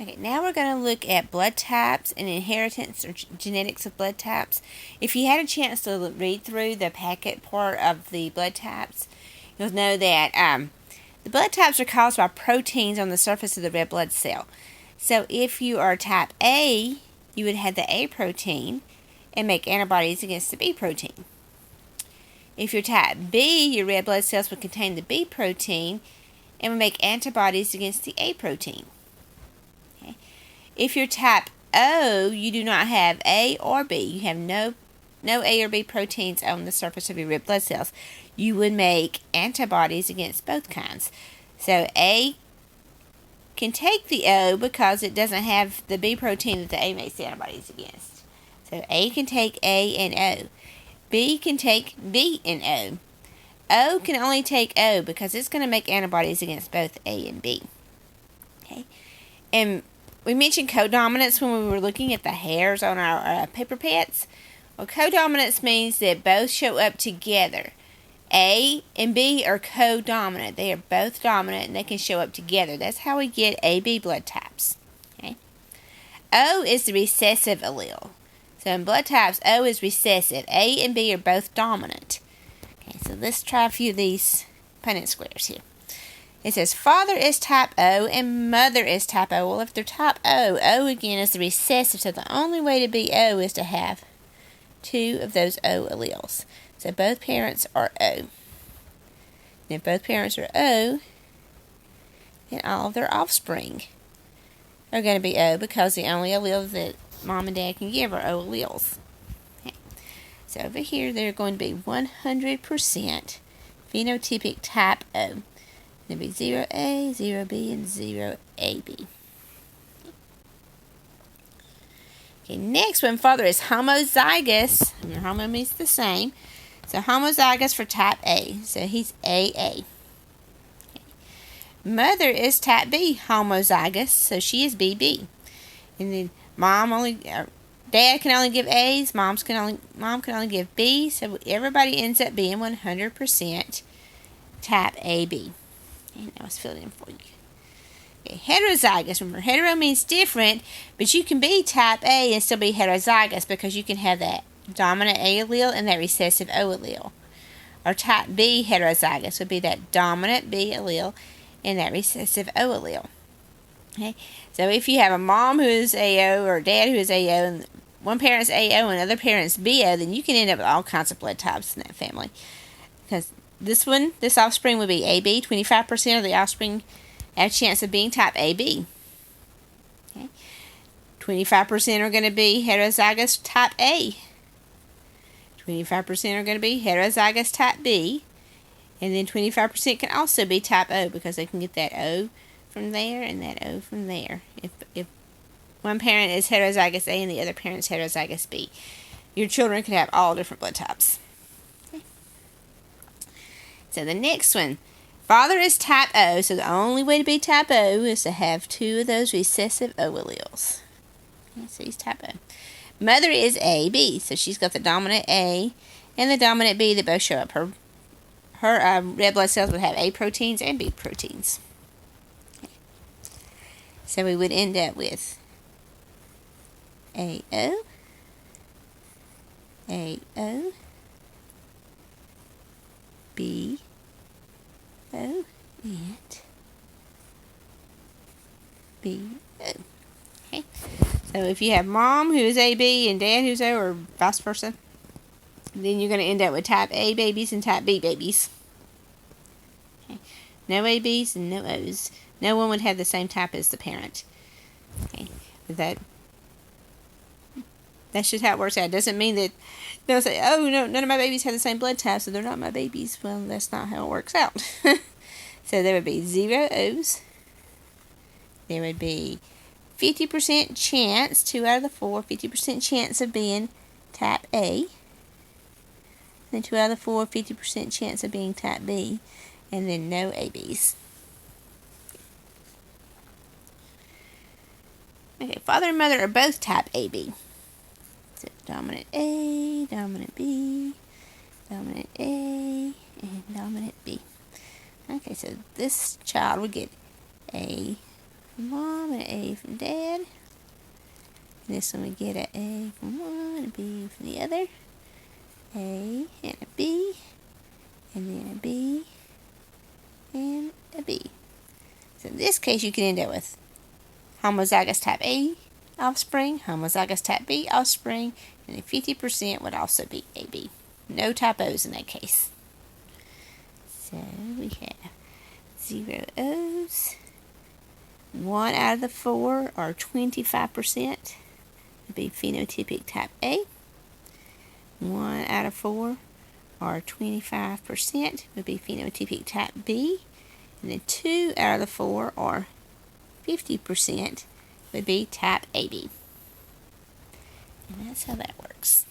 Okay, now we're going to look at blood types and inheritance or genetics of blood types. If you had a chance to read through the packet part of the blood types, you'll know that the blood types are caused by proteins on the surface of the red blood cell. So if you are type A, you would have the A protein and make antibodies against the B protein. If you're type B, your red blood cells would contain the B protein and would make antibodies against the A protein. Okay. If you're type O, you do not have A or B. You have no A or B proteins on the surface of your red blood cells. You would make antibodies against both kinds. So A can take the O because it doesn't have the B protein that the A makes the antibodies against. So A can take A and O. B can take B and O. O can only take O because it's going to make antibodies against both A and B. Okay, and we mentioned codominance when we were looking at the hairs on our paper pets. Well, codominance means that both show up together. A and B are codominant. They are both dominant and they can show up together. That's how we get AB blood types. Okay. O is the recessive allele. So in blood types, O is recessive. A and B are both dominant. Okay, so let's try a few of these Punnett squares here. It says father is type O and mother is type O. Well, if they're type O, O again is the recessive. So the only way to be O is to have two of those O alleles. So both parents are O. And if both parents are O, then all of their offspring are going to be O because the only alleles that Mom and Dad can give are O alleles. Okay. So over here, they're going to be 100% phenotypic type O. There'll be 0A, 0B, and 0AB. Okay, next one, father is homozygous. Homo means the same. So homozygous for type A. So he's AA. Okay. Mother is type B homozygous. So she is BB. And then Dad can only give A's. Mom can only give B. So everybody ends up being 100% type AB. And now let's fill it in for you. Okay, heterozygous. Remember, hetero means different, but you can be type A and still be heterozygous because you can have that dominant A allele and that recessive O allele. Or type B heterozygous would be that dominant B allele and that recessive O allele. Okay, so if you have a mom who is AO or a dad who is AO and one parent's AO and other parent's BO, then you can end up with all kinds of blood types in that family. Because this offspring would be AB. 25% of the offspring have a chance of being type AB. Okay, 25% are going to be heterozygous type A. 25% are going to be heterozygous type B. And then 25% can also be type O because they can get that O from there and that O from there. If one parent is heterozygous A and the other parent is heterozygous B. Your children could have all different blood types. Okay. So the next one. Father is type O, so the only way to be type O is to have two of those recessive O alleles. Okay, so he's type O. Mother is AB, so she's got the dominant A and the dominant B that both show up. Her red blood cells would have A proteins and B proteins. Okay. So we would end up with AO, AO, BO, and BO. Okay. So if you have mom who is AB and dad who's O or vice versa, then you're going to end up with type A babies and type B babies. Okay. No ABs and no O's. No one would have the same type as the parent. Okay. But that's just how it works out. It doesn't mean that they'll say, oh, no, none of my babies have the same blood type, so they're not my babies. Well, that's not how it works out. So there would be 0 O's. There would be 50% chance, 2 out of the 4, 50% chance of being type A. Then 2 out of the 4, 50% chance of being type B. And then no ABs. Okay, father and mother are both type AB. So dominant A, dominant B, dominant A, and dominant B. Okay, so this child would get A from Mom and an A from Dad. And this one we get an A from one and a B from the other. A and a B, and then a B and a B. So in this case, you can end up with homozygous type A offspring, homozygous type B offspring, and then 50% would also be AB. No typos in that case. So we have 0 O's. 1 out of the 4, or 25%, would be phenotypic type A. 1 out of 4, or 25%, would be phenotypic type B. And then 2 out of the 4, or 50%, would be type AB. And that's how that works.